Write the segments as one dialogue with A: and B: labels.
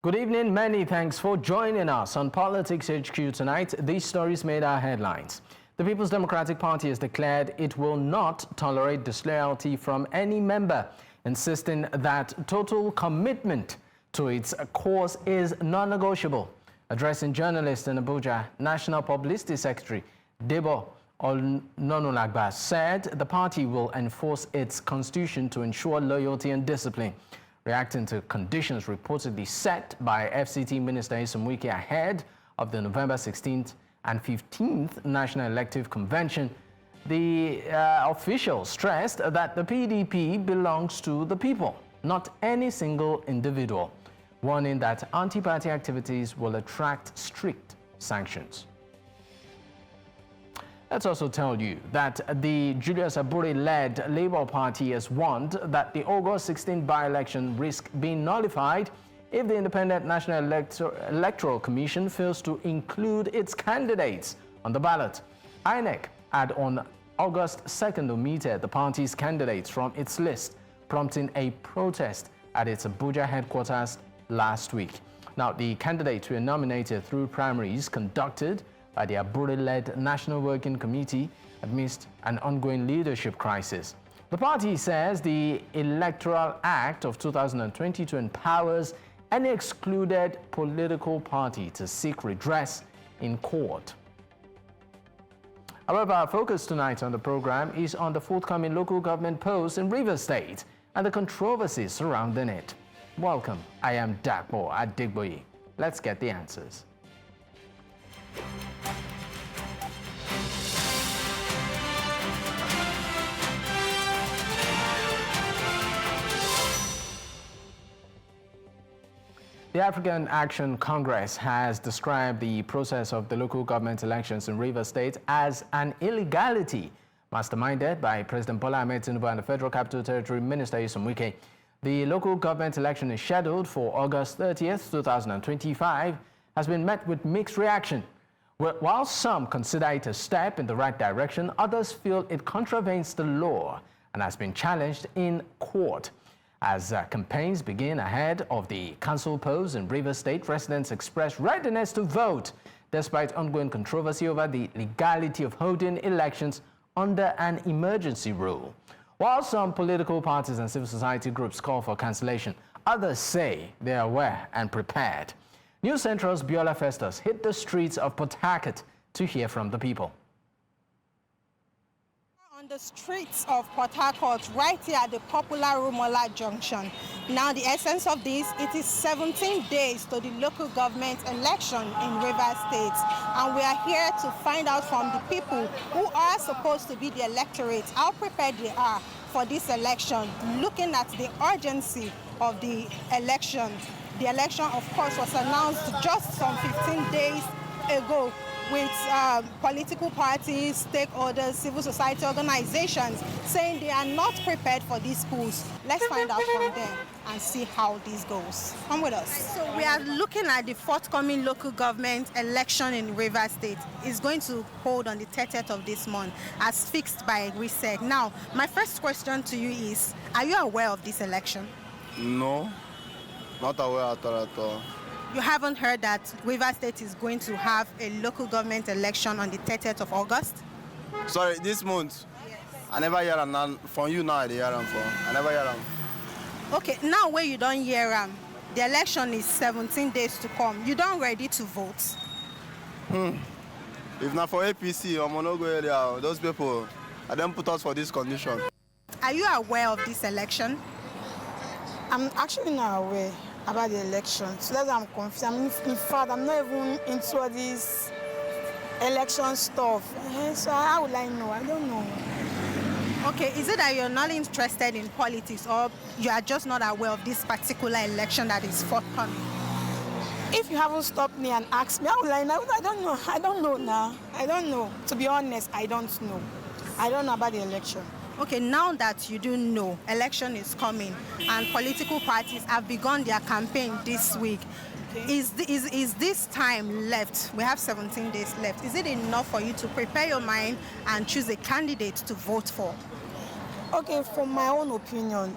A: Good evening. Many thanks for joining us on Politics HQ tonight. These stories made our headlines. The People's Democratic Party has declared it will not tolerate disloyalty from any member, insisting that total commitment to its cause is non-negotiable. Addressing journalists in Abuja, National Publicity Secretary Bola said the party will enforce its constitution to ensure loyalty and discipline. Reacting to conditions reportedly set by FCT Minister Nyesom Wike ahead of the November 16th and 15th National Elective Convention, the official stressed that the PDP belongs to the people, not any single individual, warning that anti-party activities will attract strict sanctions. Let's also tell you that the Julius Abure-led Labour Party has warned that the August 16 by-election risk being nullified if the Independent National Electoral Commission fails to include its candidates on the ballot. INEC had on August 2nd omitted the party's candidates from its list, prompting a protest at its Abuja headquarters last week. Now, the candidates were nominated through primaries conducted by the Abure-led National Working Committee amidst an ongoing leadership crisis. The party says the Electoral Act of 2022 empowers any excluded political party to seek redress in court. However, our focus tonight on the program is on the forthcoming local government polls in Rivers State and the controversies surrounding it. Welcome, I am Dakbo Adeyeye. Let's get the answers. The African Action Congress has described the process of the local government elections in Rivers State as an illegality masterminded by President Bola Tinubu and the Federal Capital Territory Minister Nyesom Wike. The local government election is scheduled for August 30th, 2025, has been met with mixed reaction. While some consider it a step in the right direction, others feel it contravenes the law and has been challenged in court. As campaigns begin ahead of the council polls in Rivers State, residents express readiness to vote despite ongoing controversy over the legality of holding elections under an emergency rule. While some political parties and civil society groups call for cancellation, others say they are aware and prepared. News Central's Biola Festus hit the streets of Port Harcourt to hear from the people.
B: On the streets of Port Harcourt, right here at the popular Rumola Junction. Now, the essence of this, it is 17 days to the local government election in Rivers State. And we are here to find out from the people who are supposed to be the electorate, how prepared they are for this election, looking at the urgency of the election. The election, of course, was announced just some 15 days ago, with political parties, stakeholders, civil society organizations saying they are not prepared for these polls. Let's find out from them and see how this goes. Come with us. So we are looking at the forthcoming local government election in Rivers State. It's going to hold on the 30th of this month as fixed by RISEC. Now, my first question to you is, are you aware of this election?
C: No, not aware at all.
B: You haven't heard that Rivers State is going to have a local government election on the 30th of August?
C: Sorry, this month?
B: Yes.
C: I never hear them. From you now, I hear them. I never hear them.
B: Okay, now where you don't hear them, the election is 17 days to come. You don't ready to vote?
C: If not for APC, I'm not go area. Those people, I don't put us for this condition.
B: Are you aware of this election?
D: I'm actually not aware about the election. So that's why I'm confused. In fact, I'm not even into all this election stuff. So how would I know? I don't know.
B: Okay, is it that you're not interested in politics or you are just not aware of this particular election that is forthcoming?
D: If you haven't stopped me and asked me, how would I know? I don't know. I don't know now. I don't know. To be honest, I don't know. I don't know about the election.
B: Okay, now that you do know, election is coming and political parties have begun their campaign this week. Okay. Is this time left? We have 17 days left. Is it enough for you to prepare your mind and choose a candidate to vote for?
D: Okay, from my own opinion,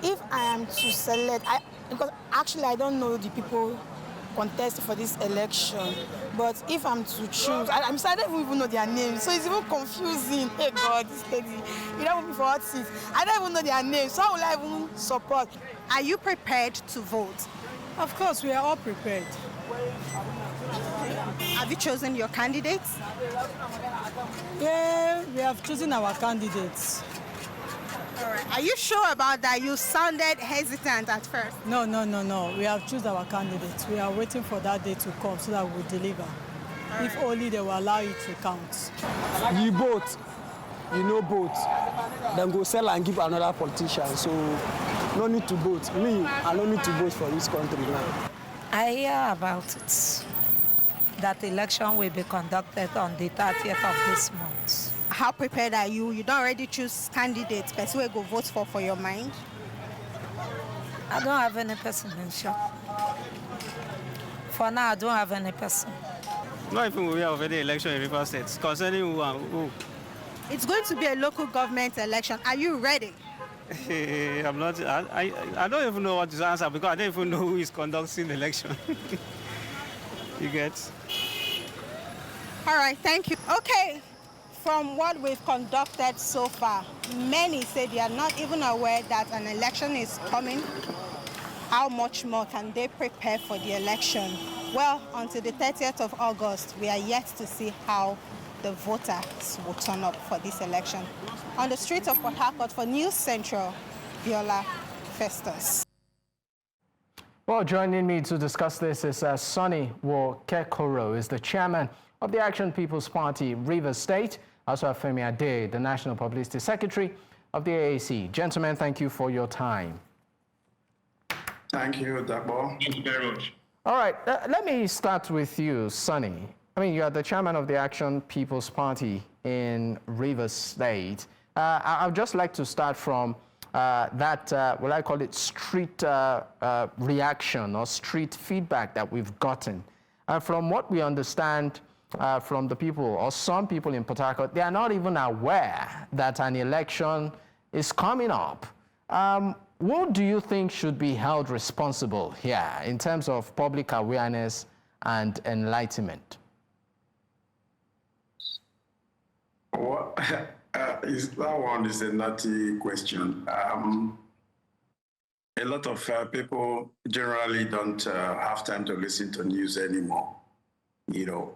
D: if I am to select, because actually I don't know the people contest for this election, but if I'm to choose, I don't even know their names, so it's even confusing. Hey God, this lady, you don't want me for hot seat. I don't even know their names, so how will I even support?
B: Are you prepared to vote?
E: Of course, we are all prepared.
B: Have you chosen your candidates?
E: Yeah, we have chosen our candidates.
B: All right. Are you sure about that? You sounded hesitant at first.
E: No. We have chosen our candidates. We are waiting for that day to come so that we will deliver. Right. If only they will allow it to count.
F: You vote, you know vote, then go sell and give another politician. So no need to vote. Me, I don't need to vote for this country now.
G: I hear about it, that election will be conducted on the 30th of this month.
B: How prepared are you? You don't already choose candidates, but who go vote for your mind?
G: I don't have any person in shop. For now, I don't have any person.
H: Not even we have any election in River State. Concerning who and who?
B: It's going to be a local government election. Are you ready?
H: I'm not. I don't even know what to answer because I don't even know who is conducting the election. You get?
B: All right, thank you. Okay, from what we've conducted so far, many say they are not even aware that an election is coming. How much more can they prepare for the election? Well, until the 30th of August, we are yet to see how the voters will turn up for this election. On the streets of Port Harcourt for News Central, Biola, Festus.
A: Well, joining me to discuss this is Sunny Wokekoro, is the chairman of the Action People's Party, Rivers State. Also Femi Adeyeye, the National Publicity Secretary of the AAC. Gentlemen, thank you for your time.
I: Thank you, Dabo.
J: Thank you very much.
A: All right, let me start with you, Sunny. I mean, you are the chairman of the Action People's Party in Rivers State. I'd just like to start from that, what I call it, street reaction or street feedback that we've gotten. From what we understand from the people, or some people in Port Harcourt, they are not even aware that an election is coming up. What do you think should be held responsible here in terms of public awareness and enlightenment?
I: Well, that one is a nutty question. A lot of people generally don't have time to listen to news anymore. You know,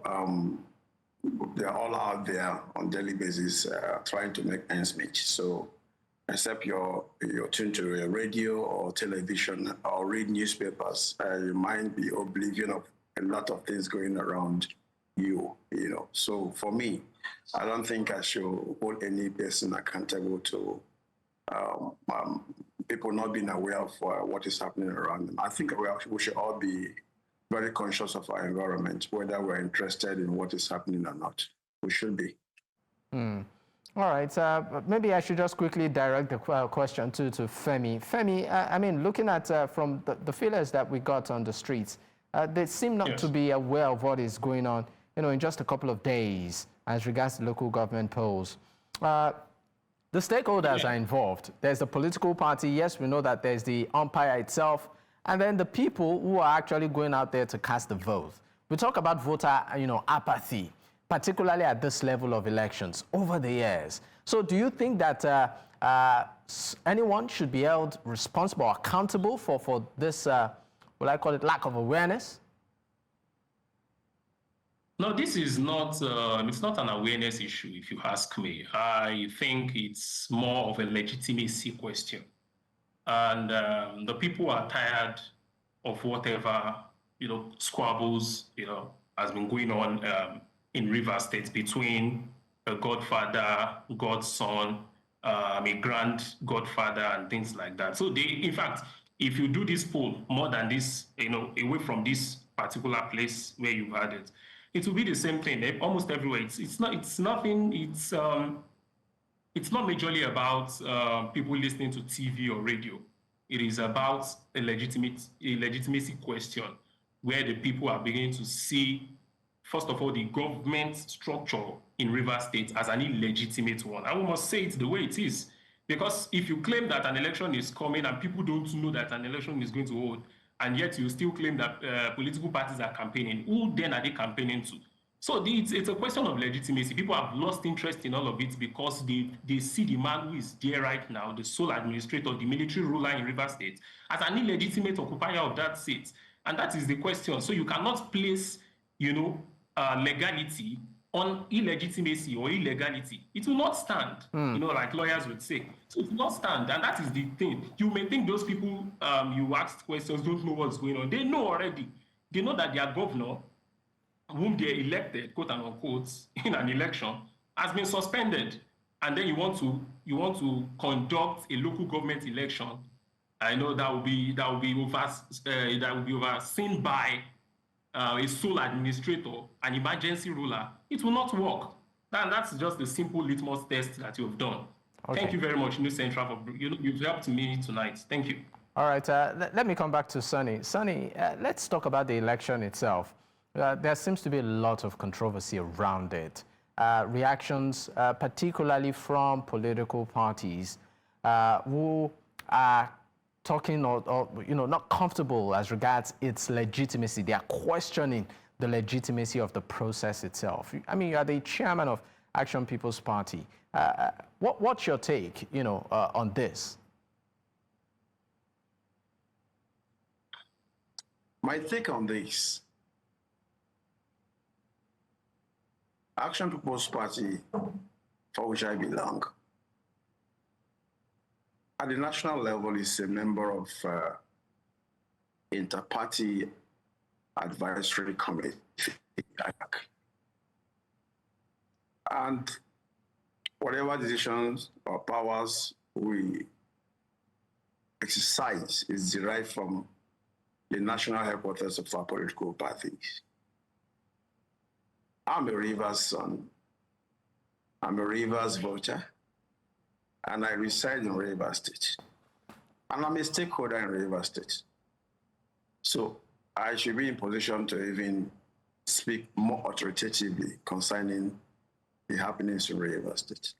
I: they're all out there on a daily basis trying to make ends meet. So, except you're tuned to a radio or television or read newspapers, you might be oblivion of a lot of things going around you know. So for me, I don't think I should hold any person accountable to people not being aware of what is happening around them. I think we should all be very conscious of our environment, whether we're interested in what is happening or not. We should be.
A: All right, maybe I should just quickly direct the question to Femi. Femi, I mean, looking at from the feelers that we got on the streets, they seem not to be aware of what is going on, you know, in just a couple of days as regards to local government polls. The stakeholders are involved. There's the political party. Yes, we know that there's the umpire itself, and then the people who are actually going out there to cast the vote. We talk about voter, you know, apathy, particularly at this level of elections over the years. So do you think that anyone should be held responsible, accountable for this, what I call it, lack of awareness?
J: No, this is not, it's not an awareness issue, if you ask me. I think it's more of a legitimacy question. And the people are tired of whatever, you know, squabbles, you know, has been going on in River State between a godfather, godson, a grand godfather, and things like that. So they, in fact, if you do this poll more than this, you know, away from this particular place where you've had it, it will be the same thing almost everywhere. It's not majorly about people listening to TV or radio. It is about a legitimacy question where the people are beginning to see, first of all, the government structure in River State as an illegitimate one. And we must say it the way it is. Because if you claim that an election is coming and people don't know that an election is going to hold, and yet you still claim that political parties are campaigning, who then are they campaigning to? So it's a question of legitimacy. People have lost interest in all of it because they see the man who is there right now, the sole administrator, the military ruler in Rivers State, as an illegitimate occupier of that seat. And that is the question. So you cannot place, legality on illegitimacy or illegality. It will not stand, like lawyers would say. So it will not stand, and that is the thing. You may think those people you asked questions don't know what's going on. They know already. They know that their governor, whom they elected, quote and unquote, in an election, has been suspended. And then you want to conduct a local government election. I know that will be overseen by a sole administrator, an emergency ruler. It will not work. That's just the simple litmus test that you've done. Okay. Thank you very much, New Central. You've helped me tonight. Thank you.
A: All right. Let me come back to Sunny. Sunny, let's talk about the election itself. There seems to be a lot of controversy around it. Reactions, particularly from political parties who are talking or not comfortable as regards its legitimacy. They are questioning the legitimacy of the process itself. I mean, you are the chairman of Action People's Party. What's your take, on this?
I: My take on this, Action People's Party, for which I belong, at the national level is a member of Inter-Party Advisory Committee, and whatever decisions or powers we exercise is derived from the national headquarters of our political parties. I'm a Rivers son. I'm a Rivers voter, and I reside in Rivers State. And I'm a stakeholder in Rivers State. So I should be in position to even speak more authoritatively concerning the happenings in Rivers State.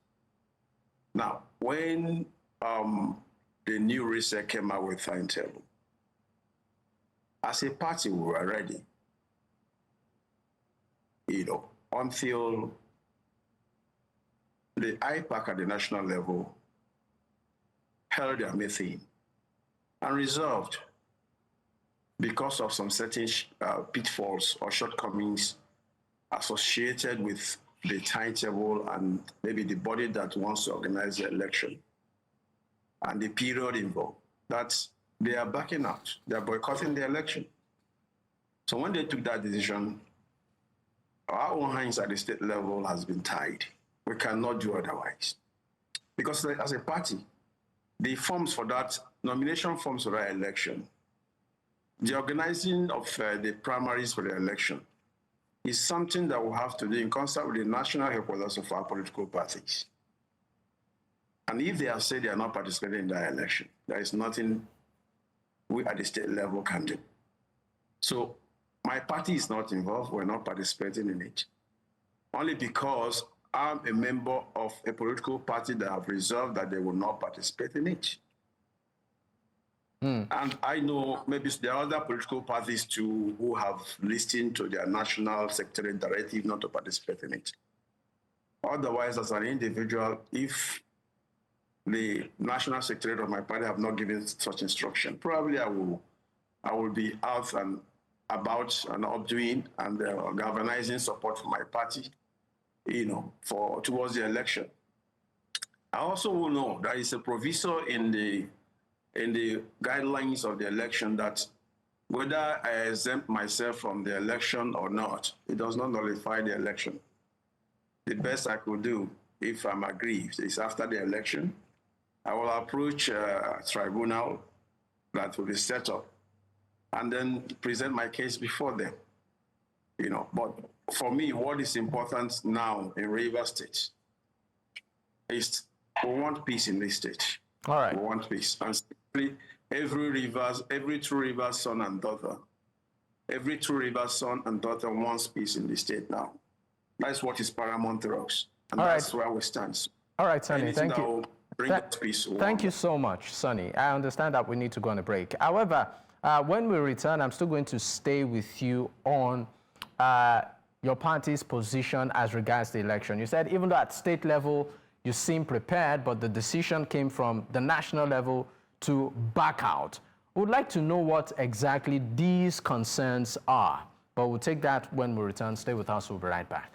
I: Now, when the new reset came out with timetable, as a party, we were ready, until the IPAC at the national level held their meeting and resolved, because of some certain pitfalls or shortcomings associated with the timetable and maybe the body that wants to organize the election and the period involved, that they are backing out. They are boycotting the election. So when they took that decision, our own hands at the state level has been tied. We cannot do otherwise. Because as a party, the forms for that, nomination forms for that election, the organizing of the primaries for the election is something that we'll have to do in concert with the national headquarters of our political parties. And if they have said they are not participating in that election, there is nothing we at the state level can do. So my party is not involved. We're not participating in it. Only because I'm a member of a political party that have resolved that they will not participate in it. And I know maybe there are other political parties too who have listened to their national secretariat directive not to participate in it. Otherwise, as an individual, if the national secretariat of my party have not given such instruction, probably I will be out and about and updoing and galvanizing support for my party, towards the election. I also will know that it's a proviso in the guidelines of the election that whether I exempt myself from the election or not, it does not nullify the election. The best I could do, if I'm aggrieved, is after the election, I will approach a tribunal that will be set up and then present my case before them. But for me, what is important now in Rivers State is we want peace in this state.
A: All right.
I: We want peace. And every true Rivers son and daughter, wants peace in the state now. That's what is paramount to us. And that's where we stand.
A: All right, Sunny, thank you.
I: bring us peace.
A: Thank you so much, Sunny. I understand that we need to go on a break. However, when we return, I'm still going to stay with you on your party's position as regards the election. You said even though at state level you seem prepared, but the decision came from the national level to back out. We would like to know what exactly these concerns are, but we'll take that when we return. Stay with us. We'll be right back.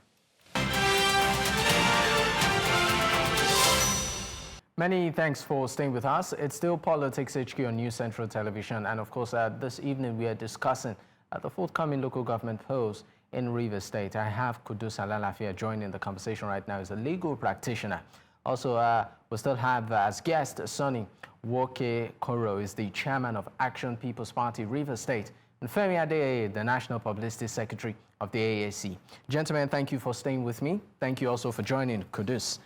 A: Many thanks for staying with us. It's still Politics HQ on News Central Television. And of course, this evening we are discussing the forthcoming local government polls in Rivers State. I have Qudus Alalafia joining the conversation right now. He's a legal practitioner. Also, we still have as guest Sunny Wokekoro, is the chairman of Action People's Party, Rivers State, and Femi Adeyeye, the National Publicity Secretary of the AAC. Gentlemen, thank you for staying with me. Thank you also for joining Qudus.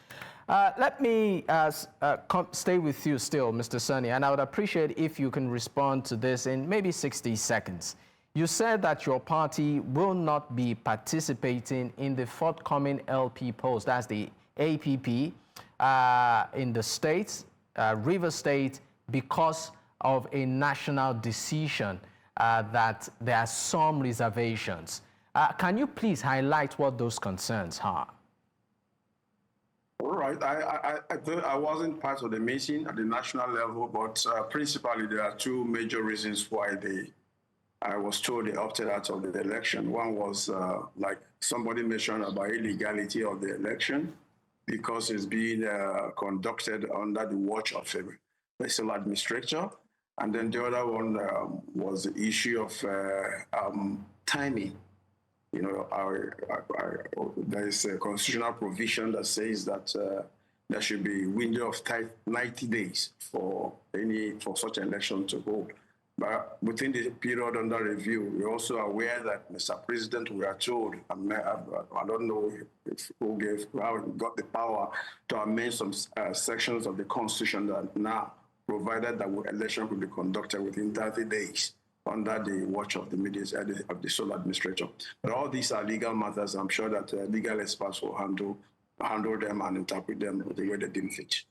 A: Let me stay with you still, Mr. Sunny, and I would appreciate if you can respond to this in maybe 60 seconds. You said that your party will not be participating in the forthcoming LP polls, that's the APP, in the states, Rivers State, because of a national decision that there are some reservations. Can you please highlight what those concerns are?
I: All right. I wasn't part of the meeting at the national level, but principally there are two major reasons why I was told they opted out of the election. One was, like somebody mentioned, about illegality of the election because it's being conducted under the watch of a sole administrator. And then the other one was the issue of timing. You know, there is a constitutional provision that says that there should be a window of 90 days for such an election to hold. But within the period under review, we're also aware that, Mr. President, we are told, I don't know how he got the power to amend some sections of the Constitution that now provided that election could be conducted within 30 days under the watch of the sole administrator. But all these are legal matters. I'm sure that legal experts will handle them and interpret them the way they deem fit.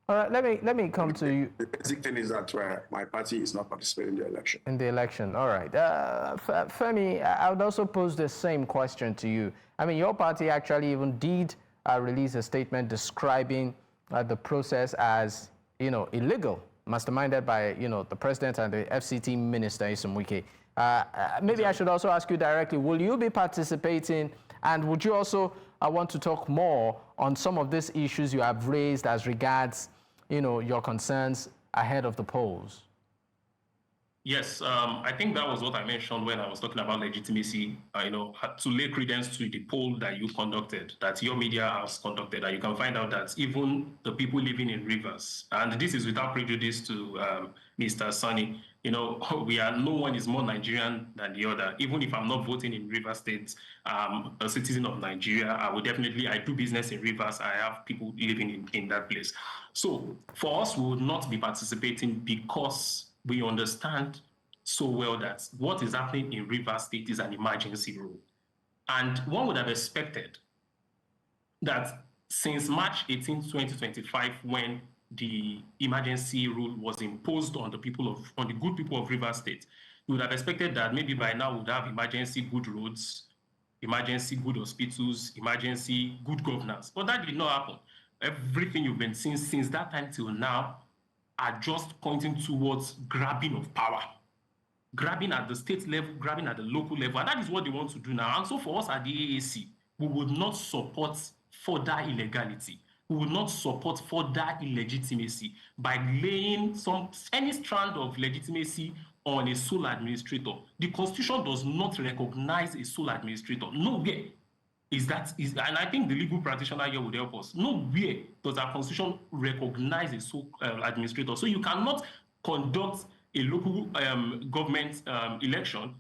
A: All right, let me come to you.
I: The basic thing is that my party is not participating in the election.
A: In the election, all right. Femi, I would also pose the same question to you. I mean, your party actually even did release a statement describing the process as, illegal, masterminded by, the president and the FCT minister, Nyesom Wike. Maybe I should also ask you directly, will you be participating, and would you also want to talk more on some of these issues you have raised as regards, your concerns ahead of the polls?
J: Yes, I think that was what I mentioned when I was talking about legitimacy, to lay credence to the poll that you conducted, that your media has conducted, and you can find out that even the people living in Rivers, and this is without prejudice to Mr. Sunny, no one is more Nigerian than the other. Even if I'm not voting in Rivers State, a citizen of Nigeria, I do business in Rivers. I have people living in that place. So for us, we would not be participating because we understand so well that what is happening in Rivers State is an emergency rule. And one would have expected that since March 18, 2025, when the emergency rule was imposed on the good people of Rivers State, we would have expected that maybe by now we would have emergency good roads, emergency good hospitals, emergency good governance. But that did not happen. Everything you've been seeing since that time till now are just pointing towards grabbing of power. Grabbing at the state level, grabbing at the local level. And that is what they want to do now. And so for us at the AAC, we would not support further illegality. We will not support further illegitimacy by laying any strand of legitimacy on a sole administrator. The Constitution does not recognize a sole administrator. Nowhere and I think the legal practitioner here would help us. Nowhere does our Constitution recognize a sole administrator. So you cannot conduct a local government election,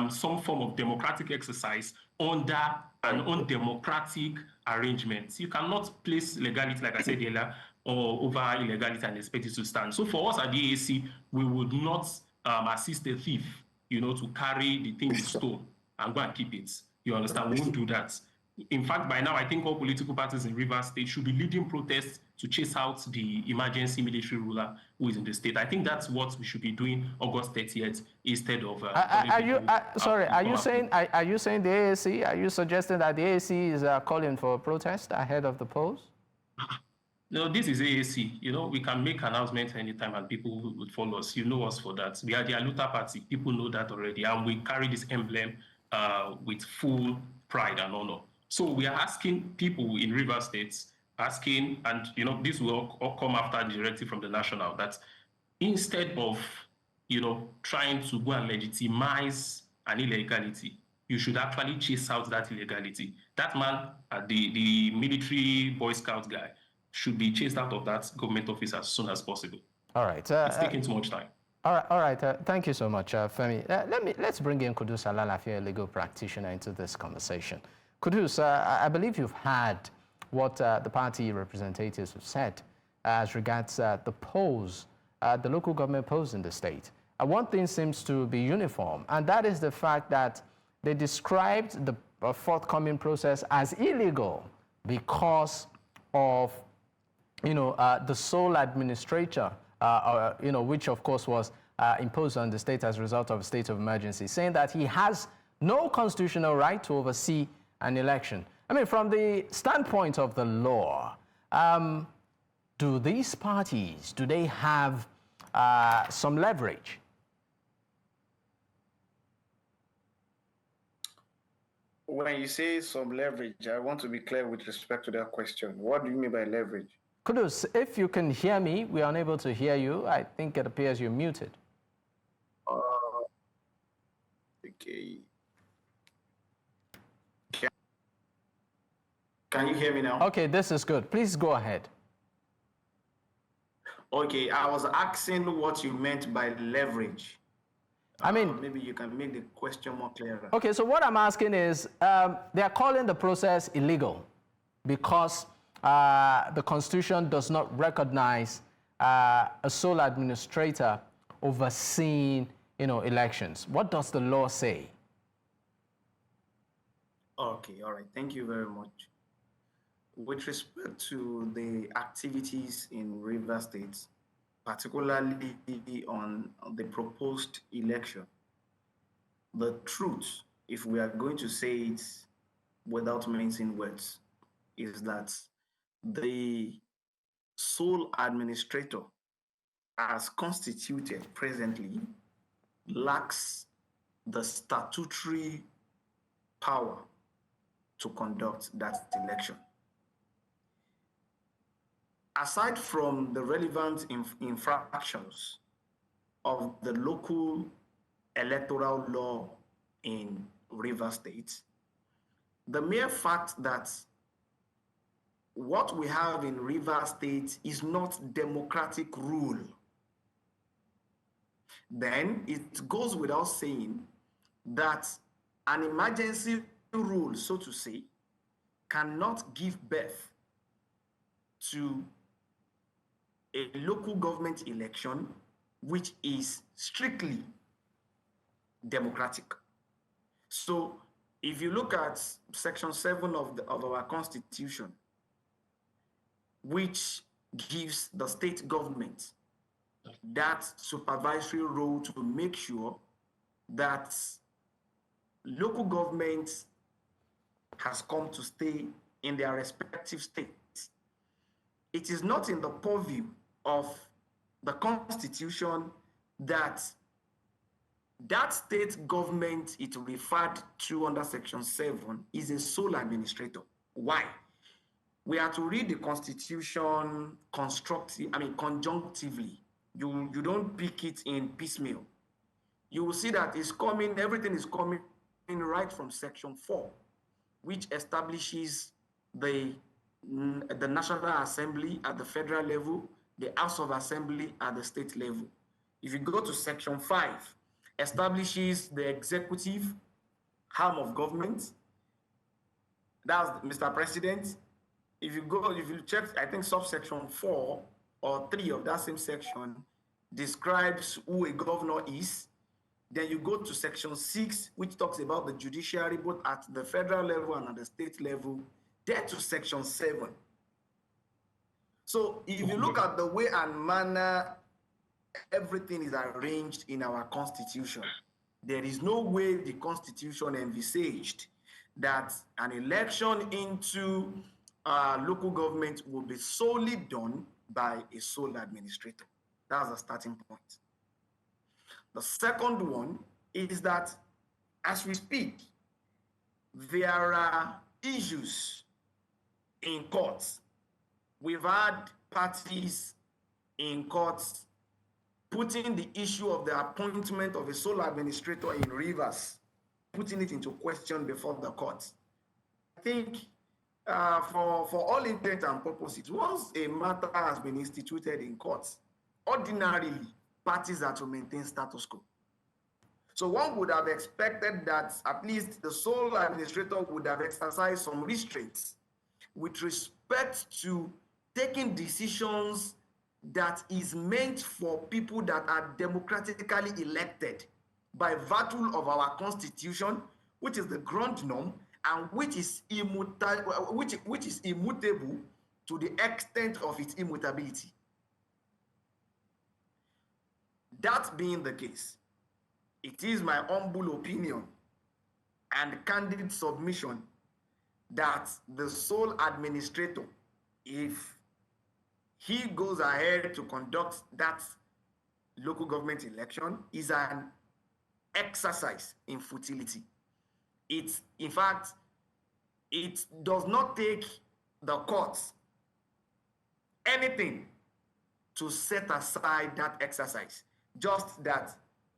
J: some form of democratic exercise under an undemocratic arrangement. You cannot place legality, like I said earlier, or over illegality and expect it to stand. So for us at the AAC, we would not assist a thief, to carry the thing in stone and go and keep it. You understand? We won't do that. In fact, by now, I think all political parties in Rivers State should be leading protests to chase out the emergency military ruler who is in the state. I think that's what we should be doing August 30th instead of.
A: Are you saying the AAC? Are you suggesting that the AAC is calling for a protest ahead of the polls?
J: No, this is AAC. You know, we can make announcements anytime and people would follow us. You know us for that. We are the Aluta party. People know that already. And we carry this emblem with full pride and honor. So we are asking people in River States, and you know, this will all come after the directive from the national, that instead of, you know, trying to go and legitimize an illegality, you should actually chase out that illegality. That man, the military Boy Scout guy, should be chased out of that government office as soon as possible. All right. It's taking too much time.
A: All right. Thank you so much, Femi. Let's bring in Qudus Alalafia, a legal practitioner, into this conversation. Qudus, I believe you've heard what the party representatives have said as regards the polls, the local government polls in the state. One thing seems to be uniform, and that is the fact that they described the forthcoming process as illegal because of, the sole administrator, which of course was imposed on the state as a result of a state of emergency, saying that he has no constitutional right to oversee an election. I mean, from the standpoint of the law, do these parties, do they have some leverage?
K: When you say some leverage, I want to be clear with respect to that question. What do you mean by leverage?
A: Qudus, if you can hear me, we are unable to hear you. I think it appears you're muted.
K: Okay. Can you hear me now?
A: Okay, this is good. Please go ahead.
K: Okay, I was asking what you meant by leverage.
A: I mean,
K: maybe you can make the question more clearer.
A: Okay, so what I'm asking is, they are calling the process illegal because the Constitution does not recognize a sole administrator overseeing, elections. What does the law say?
K: Okay, all right. Thank you very much. With respect to the activities in River State, particularly on the proposed election, the truth, if we are going to say it without mincing words, is that the sole administrator, as constituted presently, lacks the statutory power to conduct that election. Aside from the relevant infractions of the local electoral law in River State, the mere fact that what we have in River State is not democratic rule, then it goes without saying that an emergency rule, so to say, cannot give birth to a local government election which is strictly democratic. So if you look at Section 7 of our Constitution, which gives the state government that supervisory role to make sure that local governments has come to stay in their respective states, it is not in the purview of the Constitution that state government it referred to under Section 7 is a sole administrator. Why? We are to read the Constitution conjunctively. You don't pick it in piecemeal. You will see that everything is coming right from Section 4, which establishes the National Assembly at the federal level, the House of Assembly at the state level. If you go to Section 5, establishes the executive arm of government. That's Mr. President. If you check, I think subsection 4 or 3 of that same section describes who a governor is. Then you go to section 6, which talks about the judiciary, both at the federal level and at the state level. Then to section 7. So if you look at the way and manner everything is arranged in our constitution, there is no way the constitution envisaged that an election into local government will be solely done by a sole administrator. That's the starting point. The second one is that as we speak, there are issues in courts. We've had parties in courts putting the issue of the appointment of a sole administrator in Rivers, putting it into question before the courts. I think for all intent and purposes, once a matter has been instituted in courts, ordinarily, parties are to maintain status quo. So one would have expected that at least the sole administrator would have exercised some restraints with respect to taking decisions that is meant for people that are democratically elected by virtue of our constitution, which is the ground norm, and which is immutable to the extent of its immutability. That being the case, it is my humble opinion and candid submission that the sole administrator, if he goes ahead to conduct that local government election, is an exercise in futility. In fact, it does not take the courts anything to set aside that exercise. Just that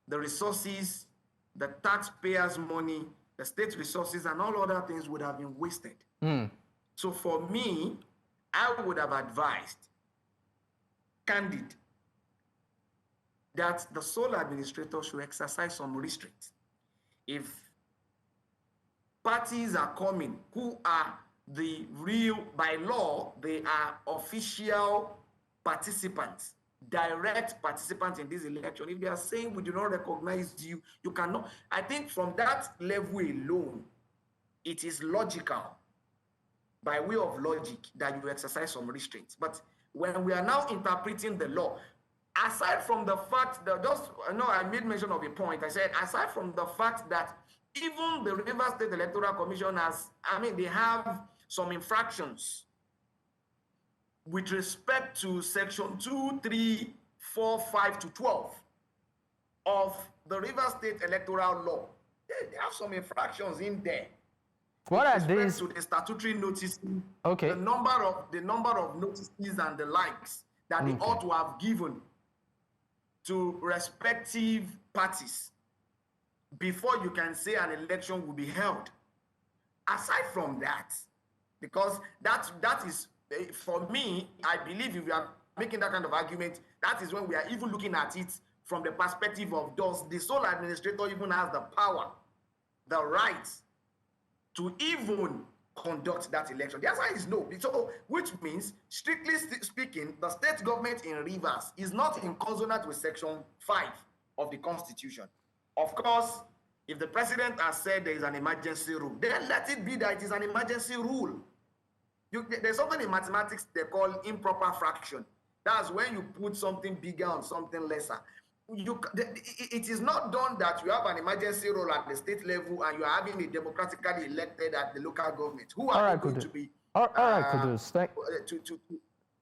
K: the resources, the taxpayers' money, the state resources, and all other things would have been wasted. So for me, I would have advised, candid, that the sole administrator should exercise some restraints. If parties are coming who are the real, by law, they are official participants, direct participants in this election. If they are saying we do not recognize you, you cannot. I think from that level alone, it is logical, by way of logic, that you exercise some restraints. But when we are now interpreting the law, aside from the fact that, I made mention of a point. I said, aside from the fact that even the Rivers State Electoral Commission they have some infractions with respect to section 2, 3, 4, 5 to 12 of the Rivers State Electoral Law. They have some infractions in there.
A: What are these?
K: To the statutory notices,
A: okay,
K: the number of notices and the likes that they ought to have given to respective parties before you can say an election will be held. Aside from that, because that is, for me, I believe if we are making that kind of argument, that is when we are even looking at it from the perspective of, does the sole administrator even has the power, the right to even conduct that election? The answer is no. So, which means, strictly speaking, the state government in Rivers is not in consonant with section 5 of the Constitution. Of course, if the president has said there is an emergency rule, then let it be that it is an emergency rule. There's something in mathematics they call improper fraction. That's when you put something bigger on something lesser. It is not done that you have an emergency rule at the state level and you are having a democratically elected at the local government. Who are going to be?
A: All right, Qudus.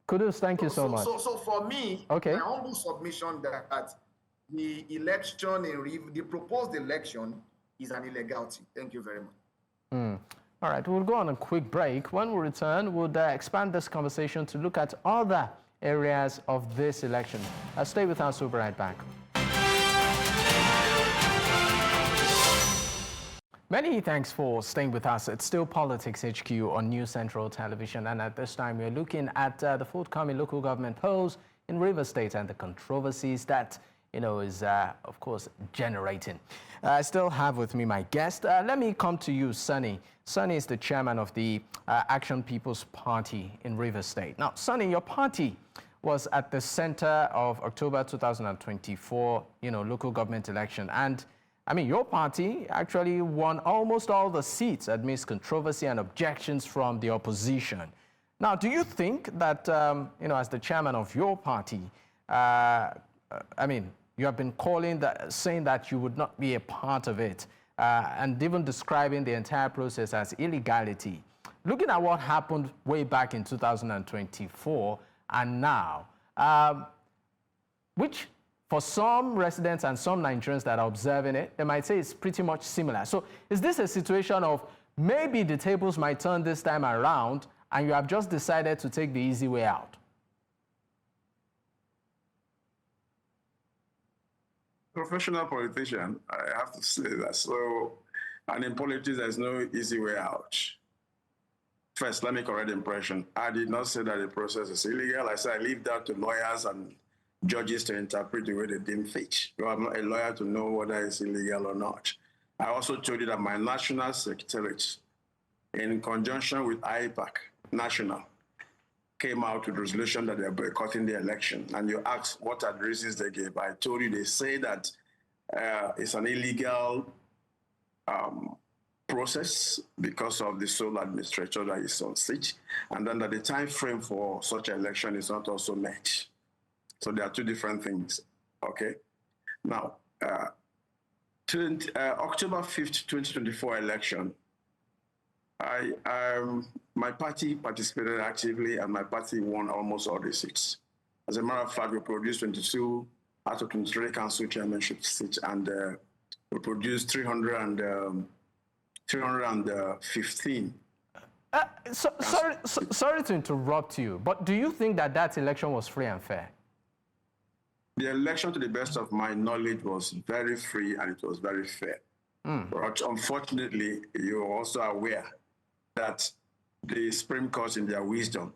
A: Qudus, thank you so much.
K: So for me, my humble submission that the election, the proposed election, is an illegality. Thank you very much.
A: All right, we'll go on a quick break. When we return, we'll expand this conversation to look at other areas of this election. Stay with us, we'll be right back. Many thanks for staying with us. It's still Politics HQ on News Central Television, and at this time we're looking at the forthcoming local government polls in Rivers State and the controversies that is of course generating. I still have with me my guest. Let me come to you, Sunny. Sunny is the chairman of the Action People's Party in Rivers State. Now, Sunny, your party was at the center of October 2024, local government election, and I mean, your party actually won almost all the seats amidst controversy and objections from the opposition. Now, do you think that, you know, as the chairman of your party, I mean, you have been saying that you would not be a part of it, and even describing the entire process as illegality. Looking at what happened way back in 2024 and now, which for some residents and some Nigerians that are observing it, they might say it's pretty much similar. So is this a situation of maybe the tables might turn this time around and you have just decided to take the easy way out?
I: Professional politician, I have to say that. So, and in politics, there's no easy way out. First, let me correct the impression. I did not say that the process is illegal. I said I leave that to lawyers and judges to interpret the way they deem fit. So I'm not a lawyer to know whether it's illegal or not. I also told you that my national secretariat, in conjunction with IPAC National, came out with a resolution that they're boycotting the election. And you asked what are the reasons they gave. I told you they say that it's an illegal process because of the sole administrator that is on seat, and then that the time frame for such an election is not also met. So there are two different things, okay? Now, October 5th, 2024 election, my party participated actively and my party won almost all the seats. As a matter of fact, we produced 22 out of 23 council chairmanship seats, and we produced 315.
A: Sorry to interrupt you, but do you think that that election was free and fair?
I: The election, to the best of my knowledge, was very free and it was very fair. But unfortunately, you're also aware that the Supreme Court, in their wisdom,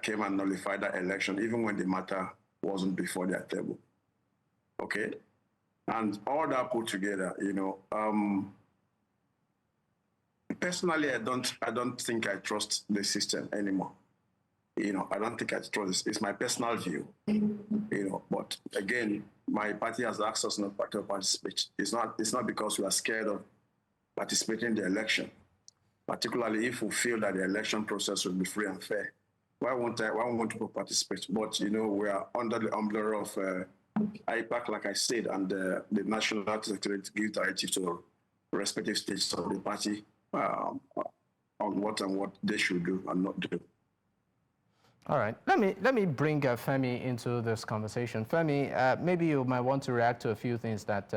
I: came and nullified that election, even when the matter wasn't before their table. Okay? And all that put together, you know, personally, I don't think I trust the system anymore. You know, I don't think I trust this. It's my personal view, you know, but again, my party has asked us not to participate. It's not because we are scared of participating in the election, particularly if we feel that the election process will be free and fair. Why won't people participate? But, you know, we are under the umbrella of IPAC, like I said, and the National Secretariat give directive to respective states of the party on what they should do and not do.
A: All right. Let me bring Femi into this conversation. Femi, maybe you might want to react to a few things that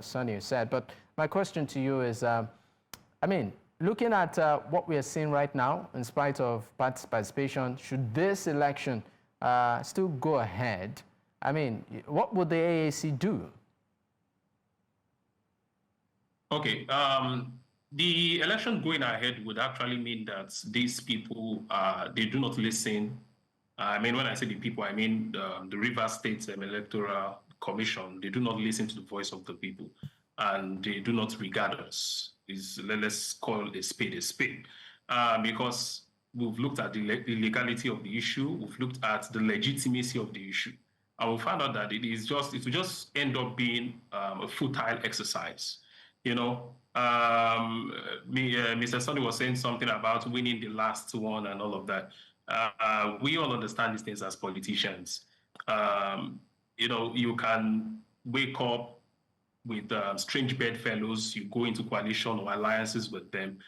A: Sunny said, but my question to you is, I mean, looking at what we are seeing right now, in spite of participation, should this election still go ahead? I mean, what would the AAC do?
J: Okay. The election going ahead would actually mean that these people, they do not listen. I mean, when I say the people, I mean the Rivers State Electoral Commission. They do not listen to the voice of the people, and they do not regard us. Let's call a spade, because we've looked at the legality of the issue. We've looked at the legitimacy of the issue. And we found out that it will just end up being a futile exercise. You know, Mr. Sunny was saying something about winning the last one and all of that. We all understand these things as politicians. You know, you can wake up with strange bedfellows, you go into coalition or alliances with them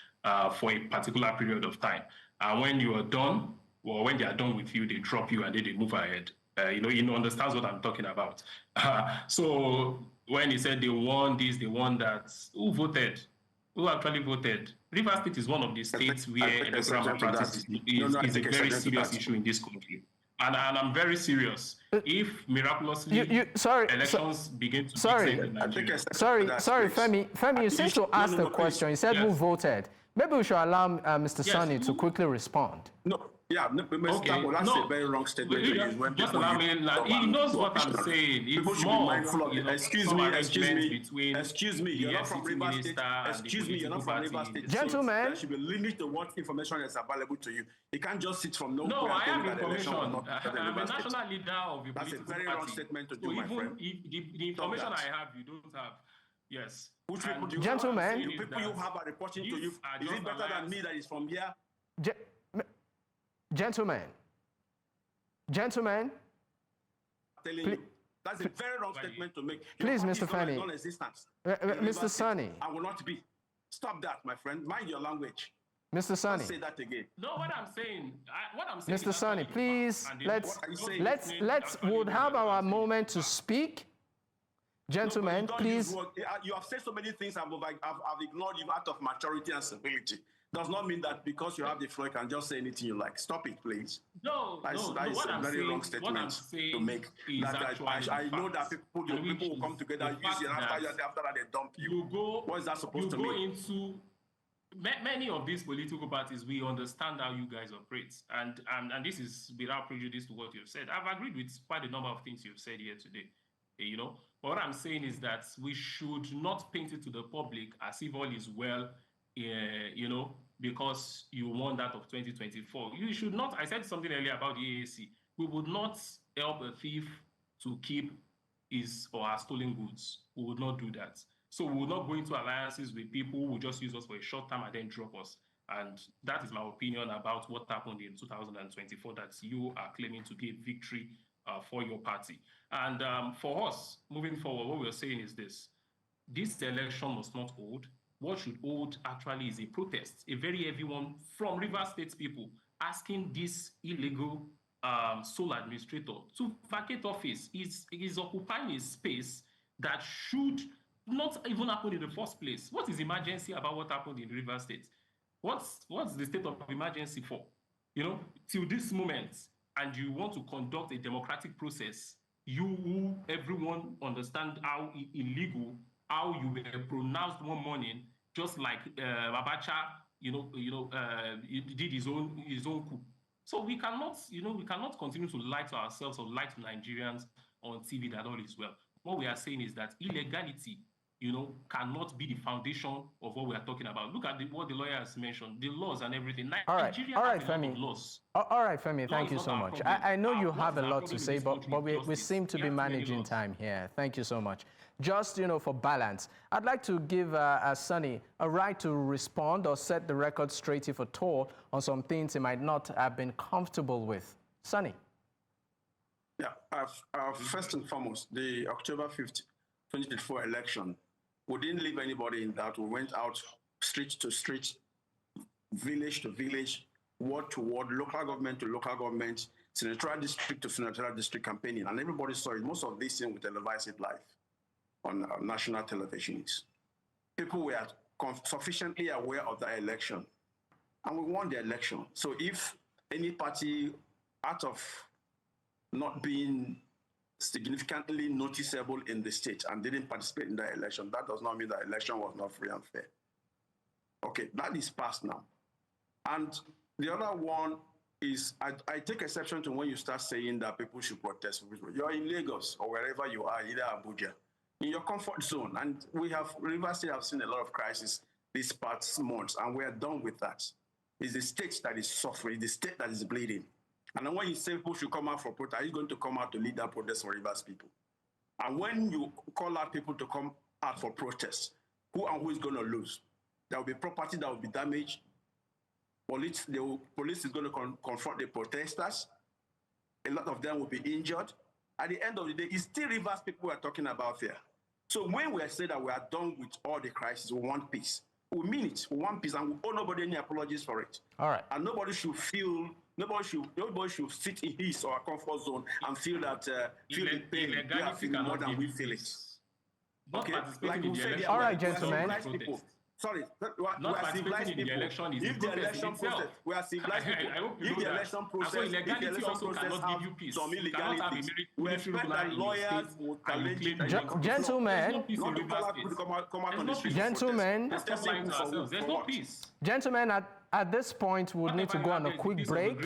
J: for a particular period of time. And when you are done, or when they are done with you, they drop you and then they move ahead. You know, he understands what I'm talking about. So when he said they won this, they won that, who voted? Who actually voted? Rivers State is one of the states where electoral malpractice is a very serious issue in this country. And I'm very serious. If miraculously elections begin to
A: Femi, you seem to ask the question. You said who voted. Maybe we should allow Mr. Sunny to quickly respond.
I: No, Yeah, no,
J: Okay,
I: that's a very wrong statement to use. When
J: just allow me. He knows what I'm saying.
I: People
J: It's
I: should be
J: more
I: mindful of it. Excuse me, you're not from Rivers State. Excuse me, you're not from Rivers State.
A: Gentlemen,
I: there should be a limit to what information is available to you. You can't just sit from nowhere.
J: No, I have information.
I: I'm
J: I'm a national leader of a
I: That's a
J: political
I: very
J: party.
I: wrong statement to do,
J: So
I: my
J: even
I: friend.
J: if the information I have, you don't have. Yes.
I: Which people do you
A: Gentlemen,
I: have? The people you have are reporting to you. Is it better than me that is from here?
A: Gentlemen,
I: Telling you, that's a very wrong statement to make.
A: Please, Mr. Femi. Mr. Sunny.
I: I will not be. Stop that, my friend. Mind your language.
A: Mr. Sunny.
I: Don't say that again.
J: No, what I'm saying.
A: Mr. Sunny, please, let's would have our moment to speak. Gentlemen, please.
I: You have said so many things. I've ignored you out of maturity and civility. Does not mean that because you have the floor, you can just say anything you like. Stop it, please. That is a very wrong statement to make. I know that people will come together, use it, after that they dump you. What is that supposed to mean?
J: Into many of these political parties, we understand how you guys operate, and this is without prejudice to what you've said. I've agreed with quite a number of things you've said here today. You know, but what I'm saying is that we should not paint it to the public as if all is well, you know, because you won that of 2024. You should not. I said something earlier about the AAC. We would not help a thief to keep his or her stolen goods. We would not do that. So we will not go into alliances with people who will just use us for a short time and then drop us. And that is my opinion about what happened in 2024 that you are claiming to be a victory for your party. And for us, moving forward, what we're saying is this. This election must not hold. What should hold actually is a protest, a very heavy one from Rivers State people asking this illegal sole administrator to vacate office. He's occupying a space that should not even happen in the first place. What is emergency about what happened in Rivers State? What's the state of emergency for? You know, till this moment, and you want to conduct a democratic process, everyone understand how illegal, how you were pronounced one morning, just like Abacha, did his own coup. So we cannot continue to lie to ourselves or lie to Nigerians on TV that all is well. What we are saying is that illegality, cannot be the foundation of what we are talking about. Look at what the lawyer has mentioned, the laws and everything.
A: All right, Femi. All right, Femi, thank you so much. I know you have a lot to say, but we seem to be managing time here. Thank you so much. Just, for balance, I'd like to give Sunny a right to respond or set the record straight if at all on some things he might not have been comfortable with. Sunny.
I: Yeah, first and foremost, the October 5th, 2024 election, we didn't leave anybody in that. We went out street to street, village to village, ward to ward, local government to local government, senatorial district to senatorial district campaigning. And everybody saw it. Most of these things we televised it live on national televisions. People were sufficiently aware of the election. And we won the election. So if any party, out of not being significantly noticeable in the state and didn't participate in the election, that does not mean the election was not free and fair. Okay, that is past now. And the other one is, I take exception to when you start saying that people should protest. You're in Lagos or wherever you are, either Abuja, in your comfort zone. And Rivers State have seen a lot of crisis these past months, and we're done with that. It's the state that is suffering, the state that is bleeding. And then when you say people should come out for protest, are you going to come out to lead that protest for Rivers people? And when you call out people to come out for protest, who is going to lose? There will be property that will be damaged. Police is going to confront the protesters. A lot of them will be injured. At the end of the day, it's still Rivers people we're talking about here. So when we say that we are done with all the crises, we want peace. We mean it. We want peace, and we owe nobody any apologies for it.
A: All right.
I: And nobody should sit in his or her comfort zone and feel that feel the pain. We are feeling more than we feel it. Okay, like we said,
A: all right, gentlemen.
I: Sorry, we are civilized people. If the election process, we are civilized people. If the election process, has some illegalities, we expect that lawyers will challenge.
A: Gentlemen,
J: there's no peace.
A: Gentlemen, At this point, we'll need to go on a quick break.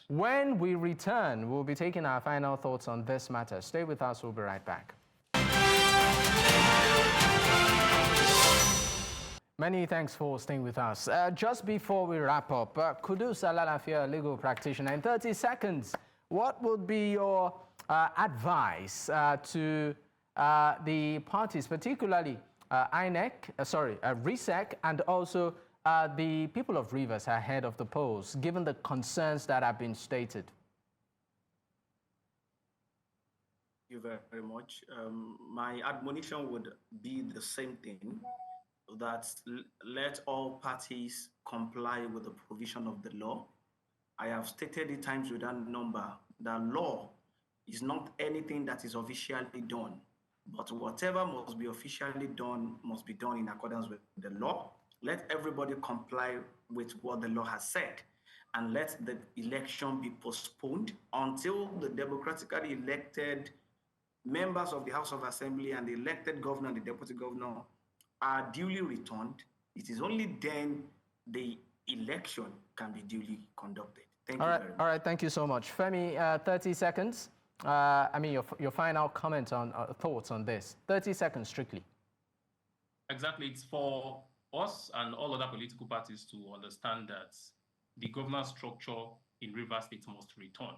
A: When we return, we'll be taking our final thoughts on this matter. Stay with us. We'll be right back. Many thanks for staying with us. Just before we wrap up, Qudus Alalafia, legal practitioner, in 30 seconds, what would be your advice to the parties, particularly RESEC, and also the people of Rivers ahead of the polls, given the concerns that have been stated?
K: Thank you very much. My admonition would be the same thing, that let all parties comply with the provision of the law. I have stated it times without number that law is not anything that is officially done, but whatever must be officially done must be done in accordance with the law. Let everybody comply with what the law has said, and let the election be postponed until the democratically elected members of the House of Assembly and the elected governor and the deputy governor are duly returned. It is only then the election can be duly conducted. Thank you very much.
A: All right, thank you so much. Femi, 30 seconds. Your final comment on thoughts on this. 30 seconds strictly.
J: Exactly. It's for us and all other political parties to understand that the governance structure in Rivers State must return.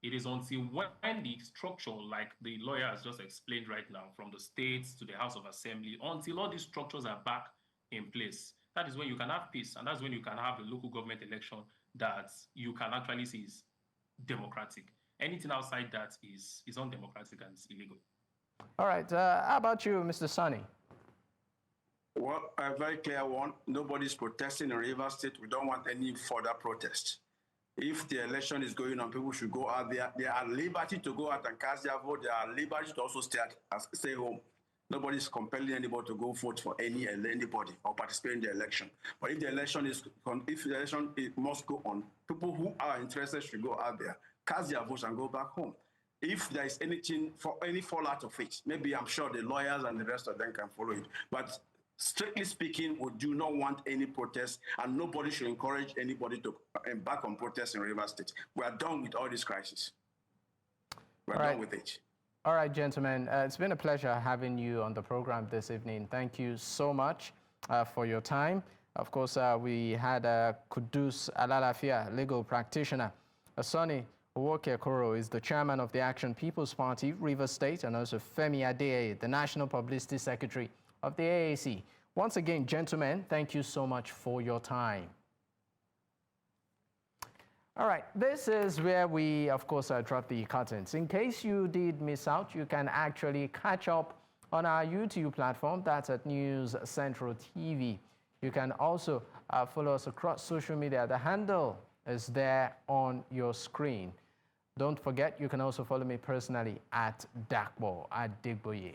J: It is until when the structure, like the lawyer has just explained right now, from the states to the House of Assembly, until all these structures are back in place, that is when you can have peace, and that's when you can have a local government election that you can actually see is democratic. Anything outside that is undemocratic and is illegal.
A: All right. How about you, Mr. Sunny?
I: Well, a very clear one. Nobody's protesting in Rivers State. We don't want any further protest. If the election is going on, people should go out there. They are liberty to go out and cast their vote. They are liberty to also stay home. Nobody's compelling anybody to go vote for anybody or participate in the election. But if the election it must go on, people who are interested should go out there, cast their votes, and go back home. If there is anything for any fallout of it, maybe I'm sure the lawyers and the rest of them can follow it. But strictly speaking, we do not want any protest, and nobody should encourage anybody to embark on protests in Rivers State. We are done with all this crisis. We're done with it.
A: All right, gentlemen, it's been a pleasure having you on the program this evening. Thank you so much for your time. Of course, we had Qudus Alalafia, legal practitioner. Sunny Wokekoro is the chairman of the Action People's Party, Rivers State, and also Femi Adeyeye, the National Publicity Secretary of the AAC. Once again, gentlemen, thank you so much for your time. All right, this is where we, of course, drop the curtains. In case you did miss out, you can actually catch up on our YouTube platform. That's at News Central TV. You can also follow us across social media. The handle is there on your screen. Don't forget, you can also follow me personally at Dakbo, at Digboye.